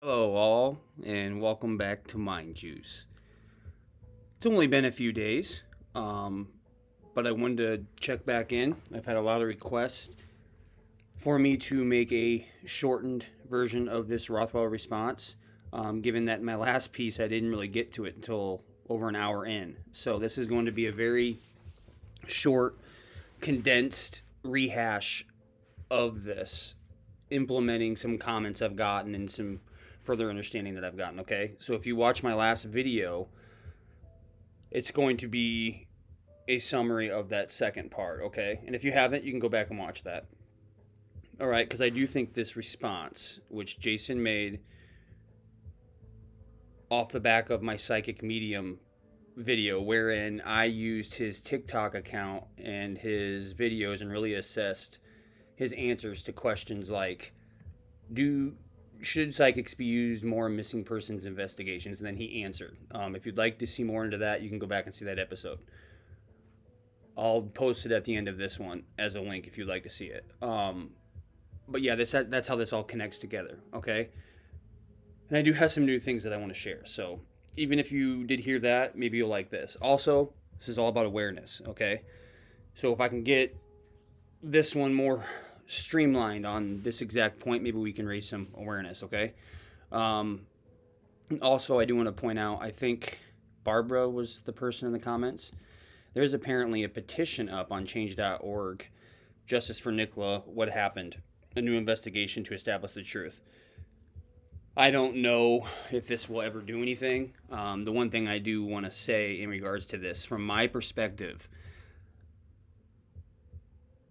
Hello, all, and welcome back to Mind Juice. It's only been a few days, but I wanted to check back in. I've had a lot of requests for me to make a shortened version of this Rothwell response, given that in my last piece I didn't really get to it until over an hour in. So this is going to be a very short, condensed rehash of this, implementing some comments I've gotten and some further understanding that I've gotten, okay? So if you watch my last video, it's going to be a summary of that second part, okay? And if you haven't, you can go back and watch that. All right, because I do think this response, which Jason made off the back of my psychic medium video, wherein I used his TikTok account and his videos and really assessed his answers to questions like, should psychics be used more in missing persons investigations? And then he answered. If you'd like to see more into that, you can go back and see that episode. I'll post it at the end of this one as a link if you'd like to see it. But yeah, that's how this all connects together, okay? And I do have some new things that I want to share. So even if you did hear that, maybe you'll like this. Also, this is all about awareness, okay? So if I can get this one more streamlined on this exact point, maybe we can raise some awareness, okay? Also, I do want to point out, I think Barbara was the person in the comments. There's apparently a petition up on change.org, Justice for Nicola, What Happened? A new investigation to establish the truth. I don't know if this will ever do anything. The one thing I do want to say in regards to this, from my perspective,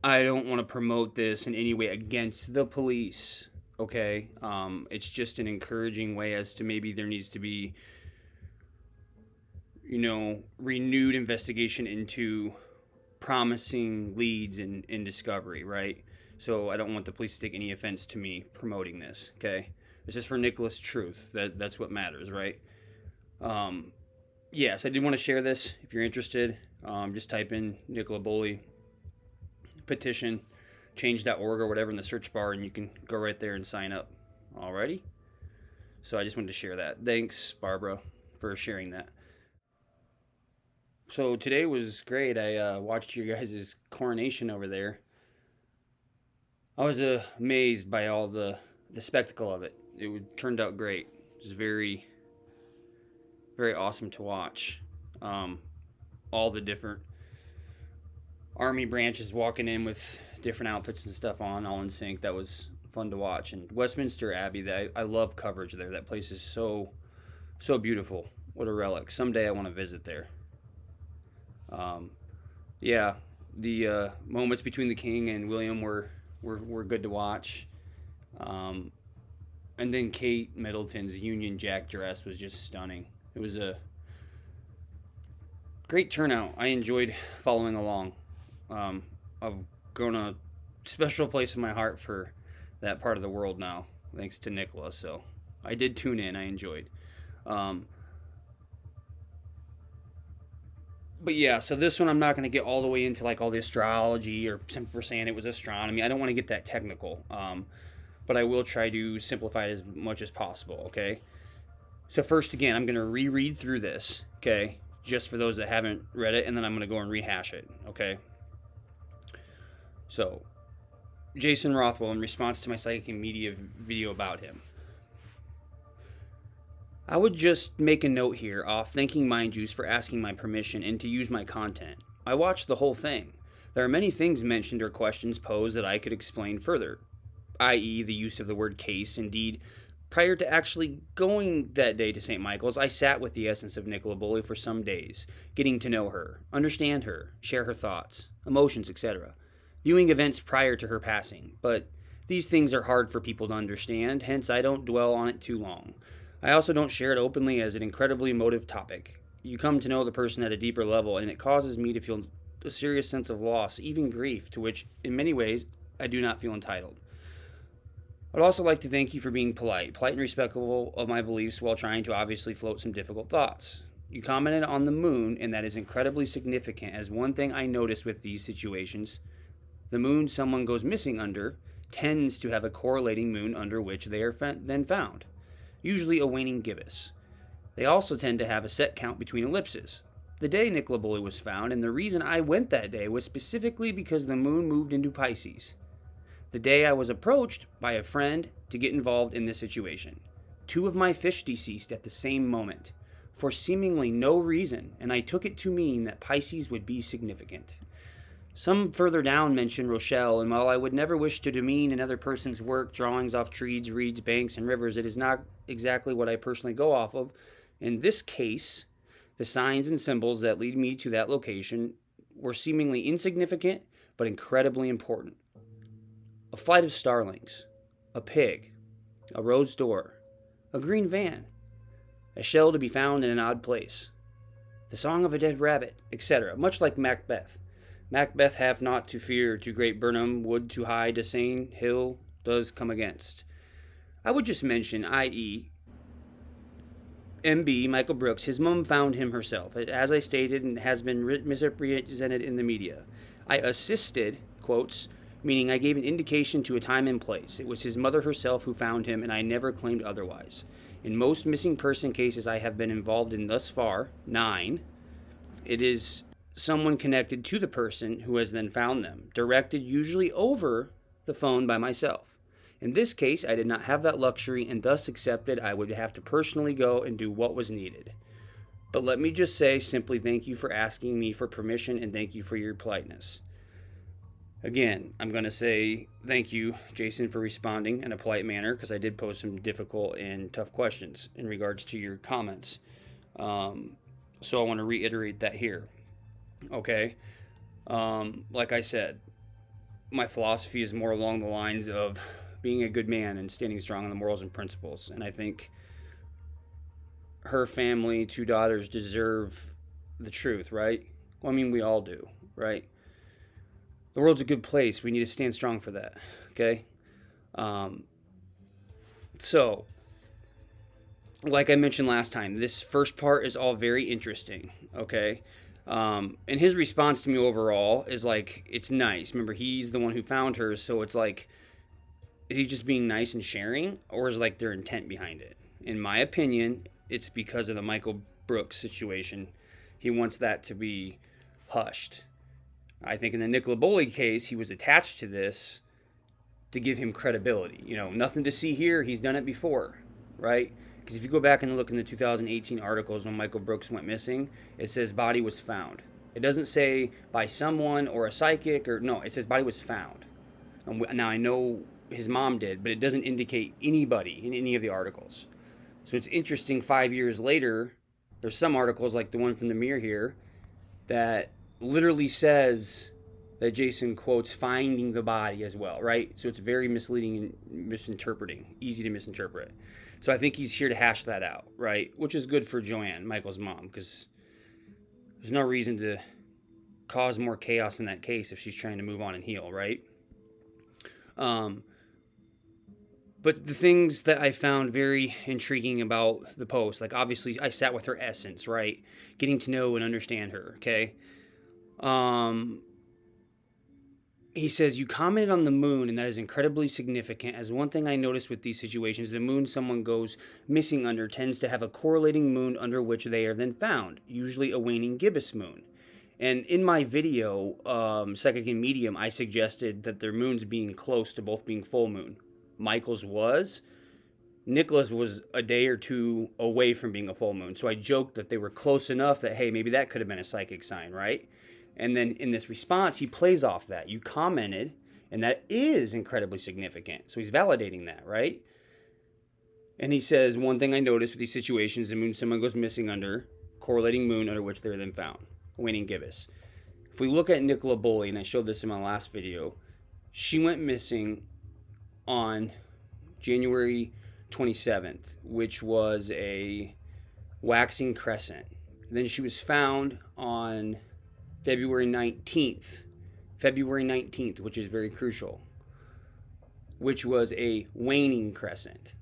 I don't want to promote this in any way against the police, okay? It's just an encouraging way as to maybe there needs to be, renewed investigation into promising leads in discovery, right? So I don't want the police to take any offense to me promoting this, okay? This is for Nicola's truth. That's what matters, right? Yes, I did want to share this. If you're interested, just type in Nikki Bulley petition, change.org or whatever in the search bar, and you can go right there and sign up. Alrighty? So I just wanted to share that. Thanks, Barbara, for sharing that. So today was great. I watched your guys' coronation over there. I was amazed by all the spectacle of it. It turned out great. It was very, very awesome to watch. All the different army branches walking in with different outfits and stuff on, all in sync. That was fun to watch. And Westminster Abbey, I love coverage there. That place is so beautiful. What a relic. Someday I want to visit there. Yeah, the moments between the King and William were good to watch. And then Kate Middleton's Union Jack dress was just stunning. It was a great turnout. I enjoyed following along. I've grown a special place in my heart for that part of the world now, thanks to Nicola. So I did tune in. I enjoyed. But yeah, so this one I'm not going to get all the way into like all the astrology or some people saying it was astronomy. I don't want to get that technical. But I will try to simplify it as much as possible, okay? So first, again, I'm going to reread through this, okay? Just for those that haven't read it, and then I'm going to go and rehash it, okay? So, Jason Rothwell, in response to my psychic media video about him. I would just make a note here off thanking Mind Juice for asking my permission and to use my content. I watched the whole thing. There are many things mentioned or questions posed that I could explain further, i.e. the use of the word case. Indeed, prior to actually going that day to St. Michael's, I sat with the essence of Nikki Bulley for some days, getting to know her, understand her, share her thoughts, emotions, etc., viewing events prior to her passing. But these things are hard for people to understand, hence I don't dwell on it too long. I also don't share it openly as an incredibly emotive topic. You come to know the person at a deeper level, and it causes me to feel a serious sense of loss, even grief, to which, in many ways, I do not feel entitled. I'd also like to thank you for being polite and respectful of my beliefs while trying to obviously float some difficult thoughts. You commented on the moon, and that is incredibly significant, as one thing I noticed with these situations, the moon someone goes missing under tends to have a correlating moon under which they are then found. usually a waning gibbous. They also tend to have a set count between ellipses. The day Nicola Bulley was found, and the reason I went that day, was specifically because the moon moved into Pisces. The day I was approached by a friend to get involved in this situation. 2 of my fish deceased at the same moment, for seemingly no reason, and I took it to mean that Pisces would be significant. Some further down mention Rochelle, and while I would never wish to demean another person's work, drawings off trees, reeds, banks, and rivers, it is not exactly what I personally go off of. In this case, the signs and symbols that lead me to that location were seemingly insignificant, but incredibly important. A flight of starlings, a pig, a rose door, a green van, a shell to be found in an odd place, the song of a dead rabbit, etc., much like Macbeth. Macbeth have not to fear to great Burnham, wood to hide, a sane hill does come against. I would just mention, i.e., MB, Michael Brooks, his mom found him herself, as I stated, and has been misrepresented in the media. I assisted, quotes, meaning I gave an indication to a time and place. It was his mother herself who found him, and I never claimed otherwise. In most missing person cases I have been involved in thus far, 9, it is someone connected to the person who has then found them, directed usually over the phone by myself. In this case, I did not have that luxury and thus accepted I would have to personally go and do what was needed. But let me just say simply thank you for asking me for permission and thank you for your politeness. Again, I'm going to say thank you, Jason, for responding in a polite manner because I did pose some difficult and tough questions in regards to your comments. So I want to reiterate that here. Okay? Like I said, my philosophy is more along the lines of being a good man and standing strong on the morals and principles. And I think her family, 2 daughters, deserve the truth, right? Well, I mean, we all do, right? The world's a good place. We need to stand strong for that, okay? So, like I mentioned last time, this first part is all very interesting, okay? And his response to me overall is like, it's nice. Remember, he's the one who found her, so it's like, is he just being nice and sharing, or is like their intent behind it? In my opinion, it's because of the Michael Brooks situation. He wants that to be hushed. I think in the Nicola Bulley case, he was attached to this to give him credibility. You know, nothing to see here. He's done it before, right? Because if you go back and look in the 2018 articles when Michael Brooks went missing, it says body was found. It doesn't say by someone or a psychic or no. It says body was found. Now I know his mom did, but it doesn't indicate anybody in any of the articles. So it's interesting 5 years later, there's some articles like the one from the Mirror here that literally says that Jason quotes finding the body as well, right? So it's very misleading and misinterpreting, easy to misinterpret. So I think he's here to hash that out, right? Which is good for Joanne, Michael's mom, because there's no reason to cause more chaos in that case if she's trying to move on and heal, right? But the things that I found very intriguing about the post, like obviously I sat with her essence, right? Getting to know and understand her, okay? He says, you commented on the moon, and that is incredibly significant, as one thing I noticed with these situations, the moon someone goes missing under tends to have a correlating moon under which they are then found, usually a waning gibbous moon. And in my video, Psychic and Medium, I suggested that their moons being close to both being full moon. Michael's was. Nicola's was a day or 2 away from being a full moon. So I joked that they were close enough that, hey, maybe that could have been a psychic sign, right? And then in this response, he plays off that. You commented, and that is incredibly significant. So he's validating that, right? And he says, one thing I noticed with these situations, the moon someone goes missing under, correlating moon under which they're then found, waning gibbous. If we look at Nicola Bulley, and I showed this in my last video, she went missing on January 27th, which was a waxing crescent. And then she was found on February 19th, which is very crucial, which was a waning crescent.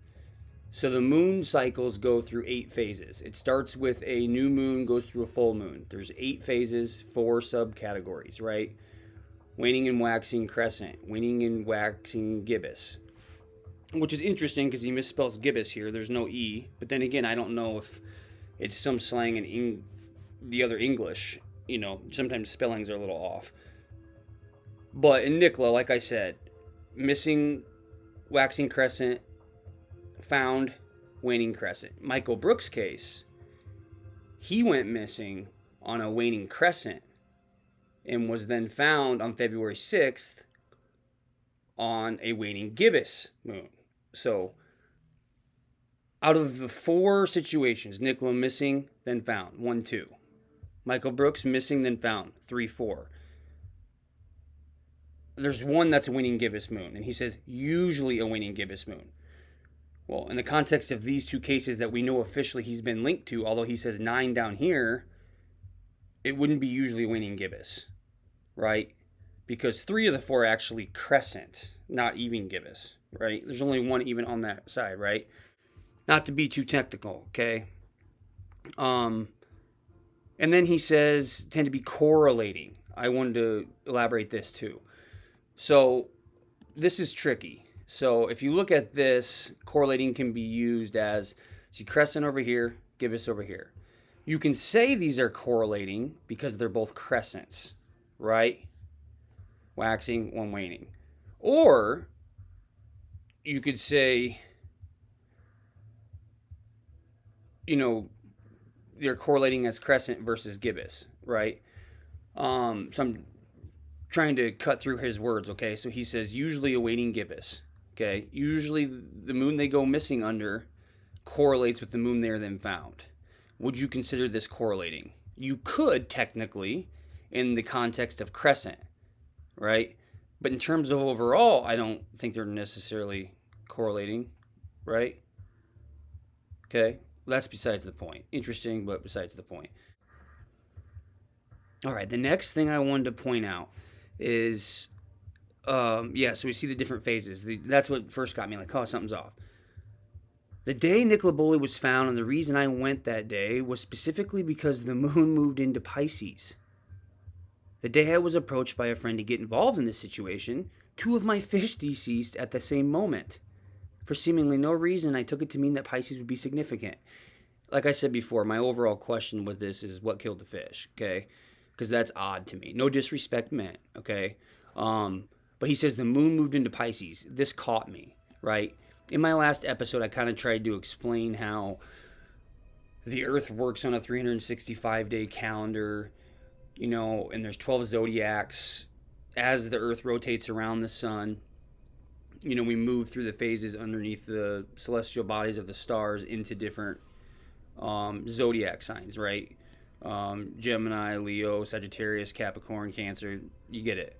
So the moon cycles go through 8 phases. It starts with a new moon, goes through a full moon. There's 8 phases, 4 subcategories, right? Waning and waxing crescent, waning and waxing gibbous. which is interesting because he misspells gibbous here. There's no E. But then again, I don't know if it's some slang in the other English. You know, sometimes spellings are a little off. But in Nicola, like I said, missing waxing crescent, found waning crescent. Michael Brooks' case, he went missing on a waning crescent and was then found on February 6th on a waning gibbous moon. So, out of the 4 situations, Nicola missing, then found, 1, 2. Michael Brooks missing, then found, 3, 4. There's one that's a waning gibbous moon, and he says usually a waning gibbous moon. Well, in the context of these 2 cases that we know officially he's been linked to, although he says 9 down here, it wouldn't be usually a waning gibbous, right? Because 3 of the 4 are actually crescent, not even gibbous, right? There's only 1 even on that side, right? Not to be too technical, okay? And then he says tend to be correlating. I wanted to elaborate this too. So this is tricky. So if you look at this, correlating can be used as, see crescent over here, gibbous over here. You can say these are correlating because they're both crescents, right? Waxing, one waning. Or you could say, you know, they're correlating as crescent versus gibbous, right? So I'm trying to cut through his words, okay? So he says usually a waning gibbous, okay? Usually the moon they go missing under correlates with the moon they're then found. Would you consider this correlating? You could technically in the context of crescent, right? But in terms of overall, I don't think they're necessarily correlating, right? Okay, that's besides the point. Interesting, but besides the point. All right, the next thing I wanted to point out is, so we see the different phases. That's what first got me, like, oh, something's off. The day Nicola Bulley was found, and the reason I went that day, was specifically because the moon moved into Pisces. The day I was approached by a friend to get involved in this situation, 2 of my fish deceased at the same moment. For seemingly no reason, I took it to mean that Pisces would be significant. Like I said before, my overall question with this is what killed the fish, okay? Because that's odd to me. No disrespect meant, okay? But he says the moon moved into Pisces. This caught me, right? In my last episode, I kind of tried to explain how the Earth works on a 365-day calendar, you know, and there's 12 zodiacs. As the Earth rotates around the sun, you know, we move through the phases underneath the celestial bodies of the stars into different zodiac signs, right? Gemini, Leo, Sagittarius, Capricorn, Cancer, you get it.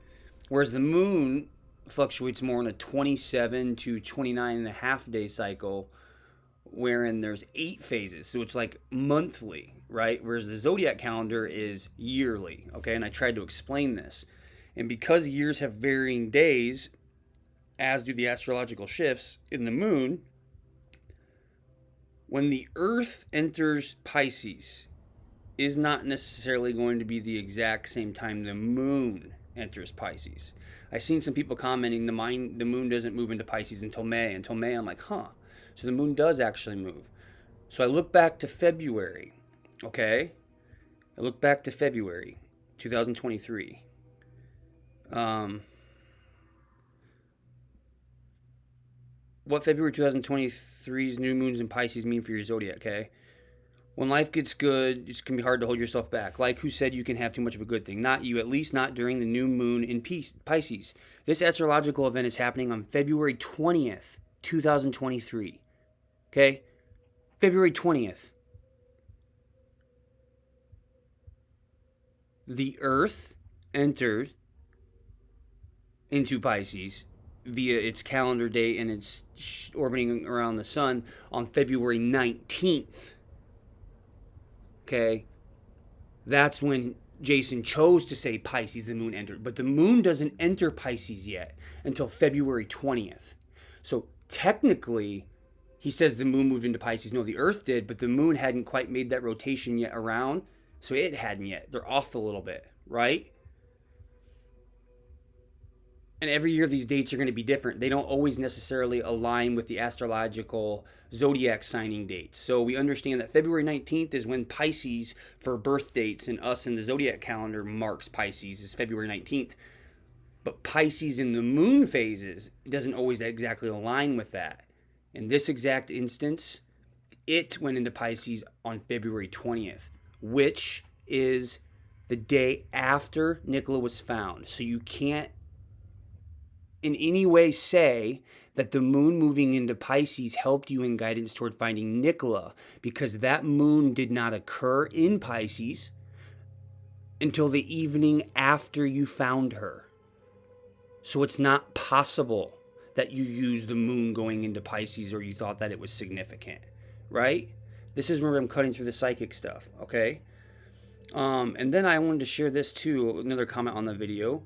Whereas the moon fluctuates more in a 27 to 29 and a half day cycle, wherein there's 8 phases. So it's like monthly, right? Whereas the zodiac calendar is yearly, okay? And I tried to explain this. And because years have varying days, as do the astrological shifts in the moon, when the Earth enters Pisces is not necessarily going to be the exact same time the moon enters Pisces. I've seen some people commenting the moon doesn't move into Pisces until May. Until May, I'm like, huh. So the moon does actually move. So I look back to February, okay? I look back to February 2023. What February 2023's new moons in Pisces mean for your zodiac, okay? When life gets good, it's going to be hard to hold yourself back. Like who said you can have too much of a good thing? Not you, at least not during the new moon in Pisces. This astrological event is happening on February 20th, 2023. Okay? February 20th. The Earth entered into Pisces via its calendar date and it's orbiting around the sun on February 19th. Okay? That's when Jason chose to say Pisces, the moon entered. But the moon doesn't enter Pisces yet until February 20th. So technically, he says the moon moved into Pisces. No, the Earth did, but the moon hadn't quite made that rotation yet around. So it hadn't yet. They're off a little bit, right? And every year these dates are going to be different. They don't always necessarily align with the astrological Zodiac signing dates. So we understand that February 19th is when Pisces, for birth dates, and us in the Zodiac calendar marks Pisces is February 19th. But Pisces in the moon phases doesn't always exactly align with that. In this exact instance, it went into Pisces on February 20th, which is the day after Nicola was found. So you can't in any way say that the moon moving into Pisces helped you in guidance toward finding Nicola, because that moon did not occur in Pisces until the evening after you found her. So it's not possible that you used the moon going into Pisces or you thought that it was significant, right? This is where I'm cutting through the psychic stuff, okay? And then I wanted to share this too, another comment on the video.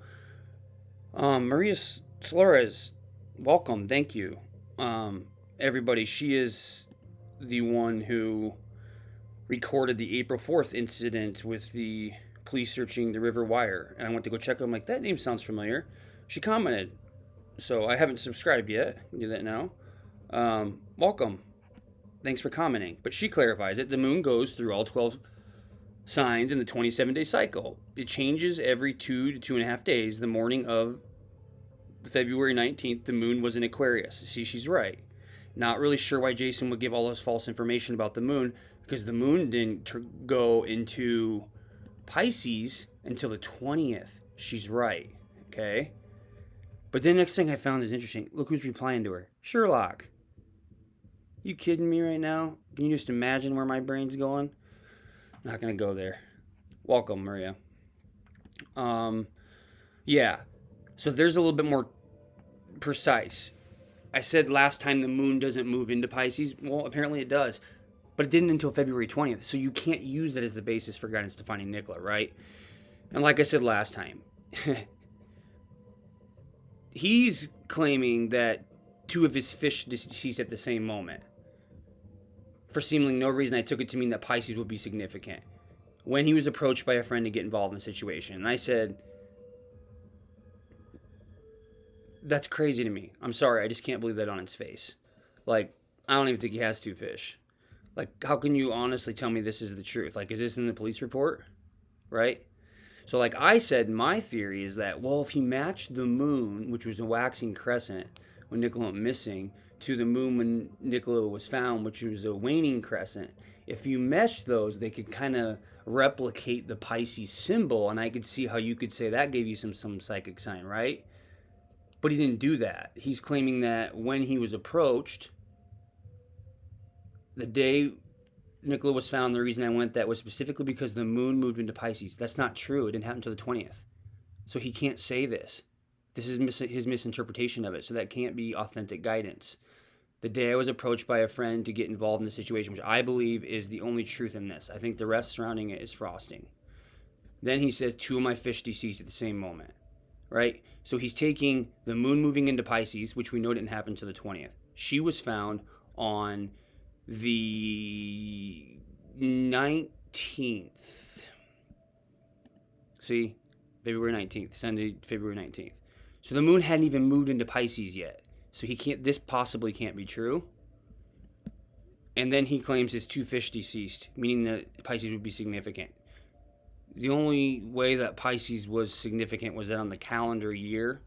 Maria Flores, welcome, thank you. Everybody, she is the one who recorded the April 4th incident with the police searching the River Wire. And I went to go check. I'm like, that name sounds familiar. She commented. So I haven't subscribed yet. I can do that now. Welcome. Thanks for commenting. But she clarifies it. The moon goes through all 12 signs in the 27-day cycle. It changes every 2 to 2.5 days. The morning of February 19th, the moon was in Aquarius. See, she's right. Not really sure why Jason would give all this false information about the moon, because the moon didn't go into Pisces until the 20th. She's right. Okay? But the next thing I found is interesting. Look who's replying to her. Sherlock. You kidding me right now? Can you just imagine where my brain's going? Not going to go there. Welcome, Maria. Yeah. So there's a little bit more precise. I said last time the moon doesn't move into Pisces. Well, apparently it does. But it didn't until February 20th. So you can't use that as the basis for guidance to finding Nicola, right? And like I said last time, he's claiming that 2 of his fish deceased at the same moment. For seemingly no reason, I took it to mean that Pisces would be significant when he was approached by a friend to get involved in the situation. And I said, that's crazy to me. I'm sorry, I just can't believe that on its face. Like, I don't even think he has 2 fish. Like, how can you honestly tell me this is the truth? Like, is this in the police report? Right? So, like I said, my theory is that, well, if you match the moon, which was a waxing crescent when Nicola went missing, to the moon when Nicola was found, which was a waning crescent, if you mesh those, they could kind of replicate the Pisces symbol, and I could see how you could say that gave you some psychic sign, right? But he didn't do that. He's claiming that when he was approached, the day Nicola was found, the reason I went that was specifically because the moon moved into Pisces. That's not true. It didn't happen until the 20th. So he can't say this. This is his misinterpretation of it. So that can't be authentic guidance. The day I was approached by a friend to get involved in the situation, which I believe is the only truth in this. I think the rest surrounding it is frosting. Then he says 2 of my fish deceased at the same moment. Right? So he's taking the moon moving into Pisces, which we know didn't happen until the 20th. She was found on the 19th. See? February 19th. Sunday, February 19th. So the moon hadn't even moved into Pisces yet. So this possibly can't be true. And then he claims his 2 fish deceased, meaning that Pisces would be significant. The only way that Pisces was significant was that on the calendar year,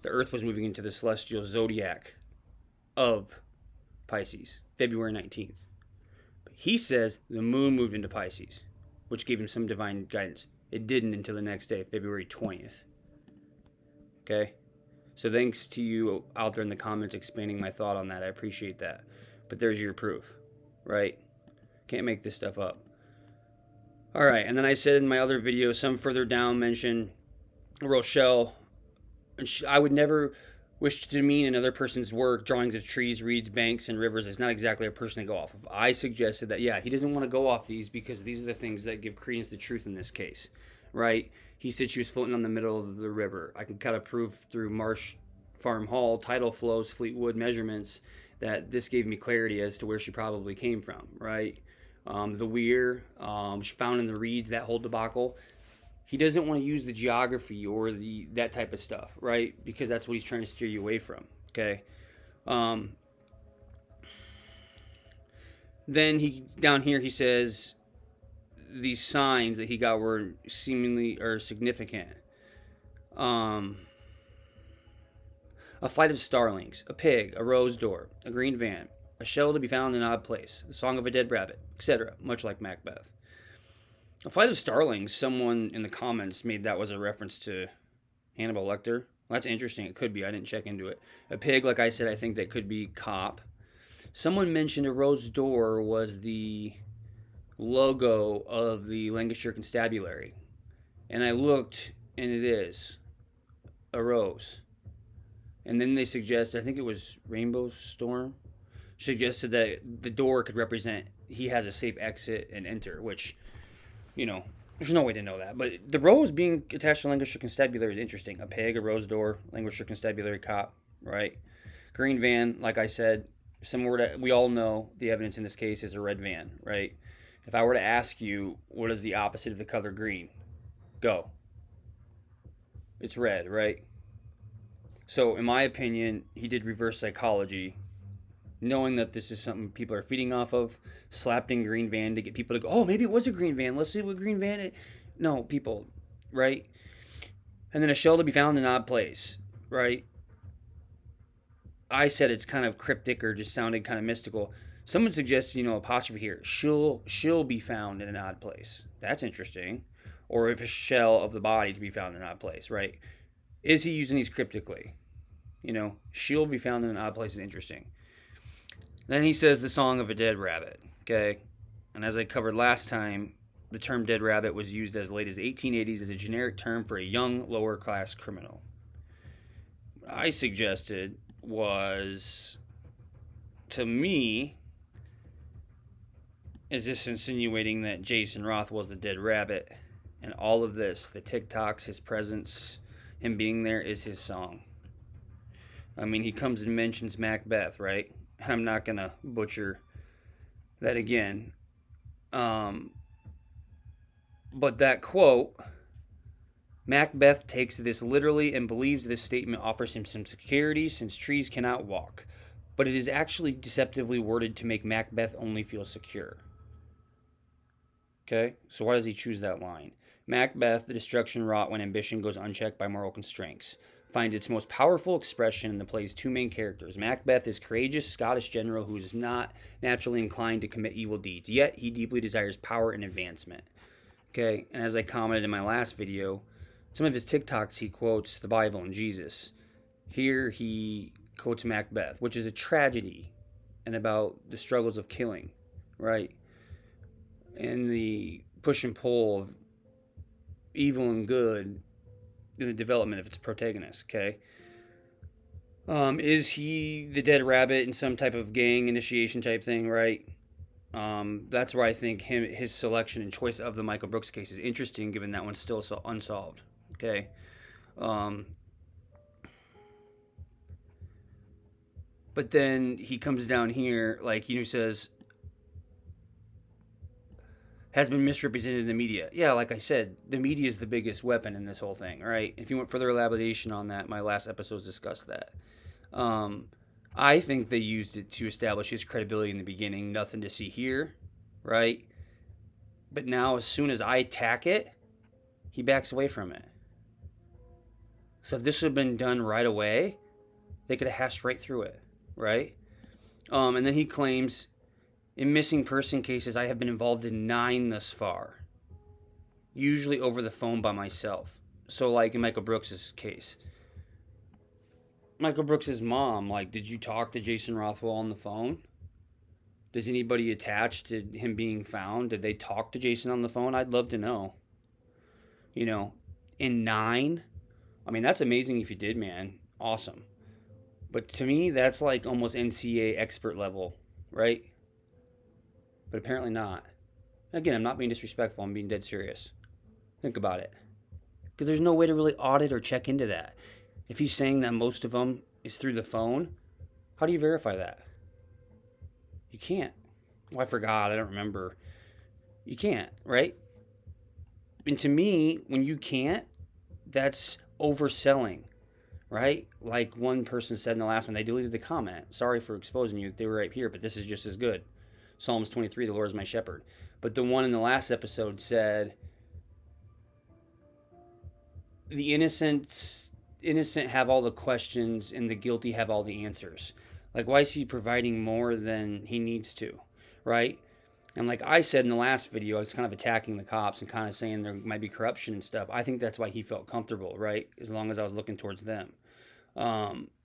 the Earth was moving into the celestial zodiac of Pisces, February 19th. But he says the moon moved into Pisces, which gave him some divine guidance. It didn't until the next day, February 20th. Okay? So thanks to you out there in the comments expanding my thought on that. I appreciate that. But there's your proof, right? Can't make this stuff up. All right, and then I said in my other video, some further down mention Rochelle. I would never wish to demean another person's work, drawings of trees, reeds, banks, and rivers. It's not exactly a person to go off of. I suggested that, yeah, he doesn't want to go off these because these are the things that give credence to truth in this case, right? He said she was floating on the middle of the river. I can kind of prove through Marsh Farm Hall, tidal flows, Fleetwood measurements, that this gave me clarity as to where she probably came from, right? The weir, she found in the reeds, that whole debacle. He doesn't want to use the geography or that type of stuff, right? Because that's what he's trying to steer you away from. Okay. Then down here he says these signs that he got were seemingly or significant. A flight of starlings, a pig, a rose door, a green van, a shell to be found in an odd place, the song of a dead rabbit, etc., much like Macbeth. A flight of starlings, someone in the comments made that was a reference to Hannibal Lecter. Well, that's interesting. It could be. I didn't check into it. A pig, like I said, I think that could be cop. Someone mentioned a rose door was the logo of the Lancashire Constabulary. And I looked, and it is a rose. And then they suggested, I think it was Rainbow Storm, suggested that the door could represent he has a safe exit and enter, which, there's no way to know that. But the rose being attached to Lancashire Constabulary is interesting. A pig, a rose door, Lancashire Constabulary cop, right? Green van, like I said, we all know the evidence in this case is a red van, right? If I were to ask you, what is the opposite of the color green? Go. It's red, right? So, in my opinion, he did reverse psychology, knowing that this is something people are feeding off of, slapped in green van to get people to go, oh, maybe it was a green van. Let's see what green van is. No, people, right? And then a shell to be found in an odd place, right? I said it's kind of cryptic or just sounded kind of mystical. Someone suggested, apostrophe here. She'll be found in an odd place. That's interesting. Or if a shell of the body to be found in an odd place, right? Is he using these cryptically? She'll be found in an odd place is interesting. Then he says the song of a dead rabbit, okay? And as I covered last time, the term dead rabbit was used as late as the 1880s as a generic term for a young, lower-class criminal. What I suggested was, to me, is this insinuating that Jason Rothwell's the dead rabbit, and all of this, the TikToks, his presence, him being there, is his song. I mean, he comes and mentions Macbeth, right? I'm not going to butcher that again. But that quote, Macbeth takes this literally and believes this statement offers him some security since trees cannot walk. But it is actually deceptively worded to make Macbeth only feel secure. Okay? So why does he choose that line? Macbeth, the destruction wrought when ambition goes unchecked by moral constraints, finds its most powerful expression in the play's two main characters. Macbeth is courageous Scottish general who is not naturally inclined to commit evil deeds, yet he deeply desires power and advancement. Okay, and as I commented in my last video, some of his TikToks he quotes the Bible and Jesus. Here he quotes Macbeth, which is a tragedy and about the struggles of killing, right? And the push and pull of evil and good in the development of its protagonist, okay? Is he the dead rabbit in some type of gang initiation type thing, right? That's where I think his selection and choice of the Michael Brooks case is interesting, given that one's still so unsolved, okay? But then he comes down here, says, has been misrepresented in the media. Yeah, like I said, the media is the biggest weapon in this whole thing, right? If you want further elaboration on that, my last episodes discussed that. I think they used it to establish his credibility in the beginning. Nothing to see here, right? But now, as soon as I attack it, he backs away from it. So if this had been done right away, they could have hashed right through it, right? And then he claims, in missing person cases, I have been involved in 9 thus far, usually over the phone by myself. So like in Michael Brooks' case, Michael Brooks' mom, did you talk to Jason Rothwell on the phone? Does anybody attached to him being found, did they talk to Jason on the phone? I'd love to know. In 9, I mean, that's amazing if you did, man. Awesome. But to me, that's like almost NCAA expert level, right? But apparently not. Again, I'm not being disrespectful. I'm being dead serious. Think about it. Because there's no way to really audit or check into that. If he's saying that most of them is through the phone, how do you verify that? You can't. Well, I forgot. I don't remember. You can't, right? And to me, when you can't, that's overselling, right? Like one person said in the last one, they deleted the comment. Sorry for exposing you. They were right here, but this is just as good. Psalms 23, the Lord is my shepherd. But the one in the last episode said, the innocent have all the questions and the guilty have all the answers. Like, why is he providing more than he needs to, right? And like I said in the last video, I was kind of attacking the cops and kind of saying there might be corruption and stuff. I think that's why he felt comfortable, right? As long as I was looking towards them.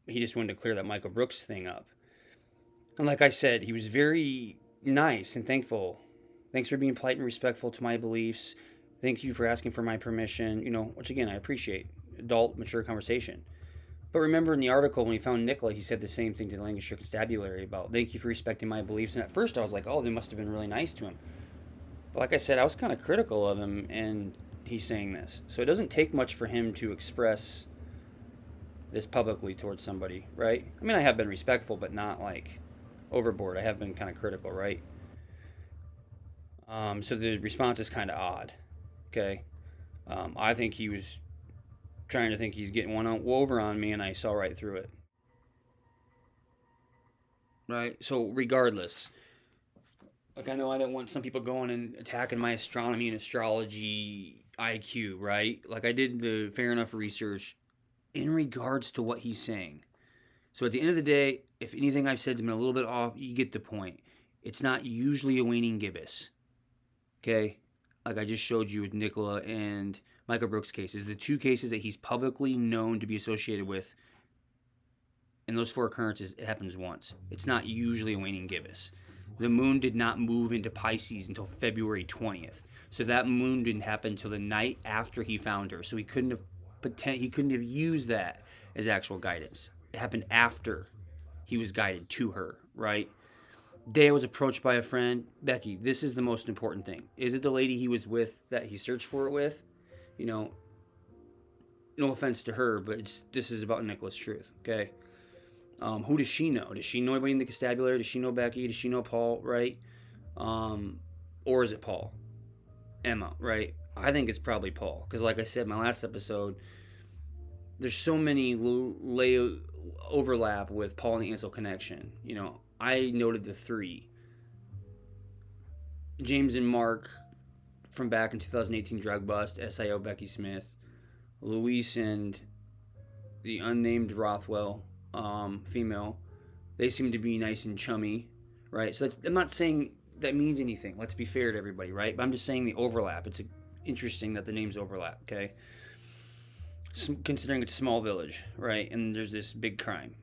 He just wanted to clear that Michael Brooks thing up. And like I said, he was very nice and thankful. Thanks for being polite and respectful to my beliefs. Thank you for asking for my permission, which again, I appreciate. Adult, mature conversation. But remember in the article, when he found Nicola, he said the same thing to the Lancashire Constabulary about, thank you for respecting my beliefs. And at first I was like, oh, they must have been really nice to him. But like I said, I was kind of critical of him, and he's saying this. So it doesn't take much for him to express this publicly towards somebody, right? I mean, I have been respectful, but not like overboard. I have been kind of critical, right? So the response is kind of odd, okay? I think he was trying to think he's getting one over on me, and I saw right through it. Right? So regardless, like I know I don't want some people going and attacking my astronomy and astrology IQ, right? Like I did the fair enough research in regards to what he's saying. So at the end of the day, if anything I've said has been a little bit off, you get the point. It's not usually a waning gibbous. Okay? Like I just showed you with Nicola and Michael Brooks' cases, the two cases that he's publicly known to be associated with, in those 4 occurrences, it happens once. It's not usually a waning gibbous. The moon did not move into Pisces until February 20th. So that moon didn't happen until the night after he found her. So he couldn't have used that as actual guidance. It happened after he was guided to her, right? Day I was approached by a friend. Becky, this is the most important thing. Is it the lady he was with that he searched for it with? No offense to her, but this is about Nicola's truth, okay? Who does she know? Does she know anybody in the constabulary? Does she know Becky? Does she know Paul, right? Or is it Paul? Emma, right? I think it's probably Paul, because like I said in my last episode, there's so many overlap with Paul and the Ansell connection. I noted the 3. James and Mark from back in 2018 drug bust, SIO Becky Smith, Luis and the unnamed Rothwell female. They seem to be nice and chummy, right? So I'm not saying that means anything. Let's be fair to everybody, right? But I'm just saying the overlap. It's interesting that the names overlap, okay? Considering it's a small village, right? And there's this big crime.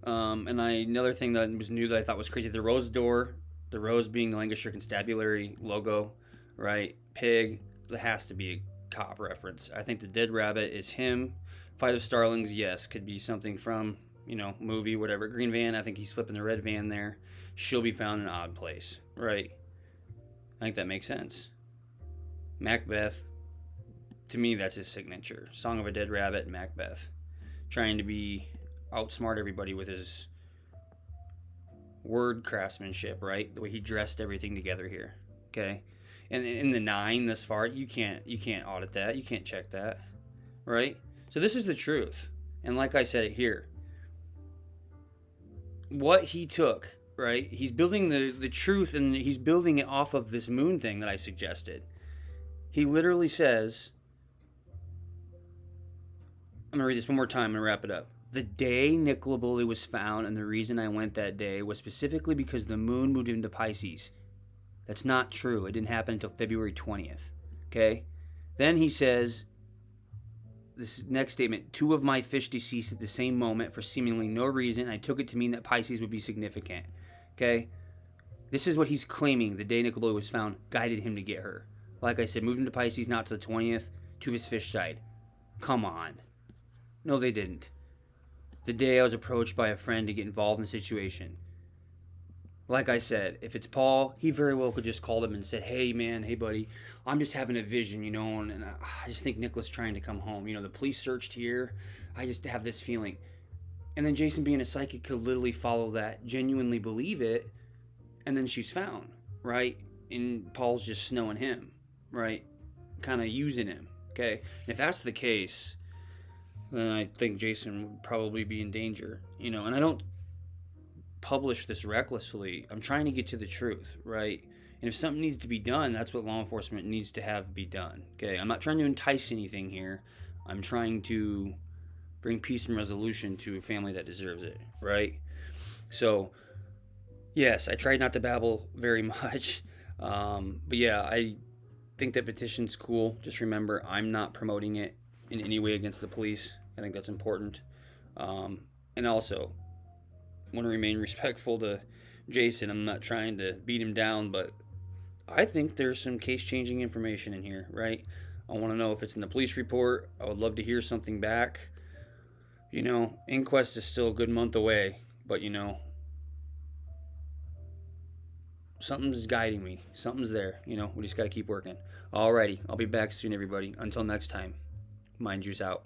And another thing that was new that I thought was crazy, the rose door, the rose being the Lancashire Constabulary logo, right? Pig, that has to be a cop reference. I think the dead rabbit is him. Fight of Starlings, yes, could be something from, movie, whatever. Green van, I think he's flipping the red van there. She'll be found in an odd place, right? I think that makes sense. Macbeth, to me, that's his signature. Song of a Dead Rabbit, Macbeth. Trying to outsmart everybody with his word craftsmanship, right? The way he dressed everything together here, okay? And in the 9 thus far, you can't audit that. You can't check that, right? So this is the truth. And like I said here, what he took, right? He's building the truth, and he's building it off of this moon thing that I suggested. He literally says, I'm going to read this one more time and wrap it up. The day Nicola Bulley was found, and the reason I went that day, was specifically because the moon moved into Pisces. That's not true. It didn't happen until February 20th. Okay? Then he says, this next statement, 2 of my fish deceased at the same moment for seemingly no reason. I took it to mean that Pisces would be significant. Okay? This is what he's claiming the day Nicola Bulley was found guided him to get her. Like I said, moved into Pisces not to the 20th. 2 of his fish died. Come on. No, they didn't. The day I was approached by a friend to get involved in the situation. Like I said, if it's Paul, he very well could just called him and said, hey man, hey buddy, I'm just having a vision, and I just think Nicola's trying to come home. The police searched here. I just have this feeling. And then Jason, being a psychic, could literally follow that, genuinely believe it, and then she's found, right? and Paul's just snowing him, right? Kind of using him, okay? And if that's the case, then I think Jason would probably be in danger, and I don't publish this recklessly. I'm trying to get to the truth, right? And if something needs to be done, that's what law enforcement needs to have be done, okay? I'm not trying to entice anything here. I'm trying to bring peace and resolution to a family that deserves it, right? So, yes, I tried not to babble very much. But yeah, I think that petition's cool. Just remember, I'm not promoting it in any way against the police. I think that's important. And also, want to remain respectful to Jason. I'm not trying to beat him down, but I think there's some case-changing information in here, right? I want to know if it's in the police report. I would love to hear something back. Inquest is still a good month away, but something's guiding me. Something's there. We just got to keep working. Alrighty, I'll be back soon, everybody. Until next time, mind juice out.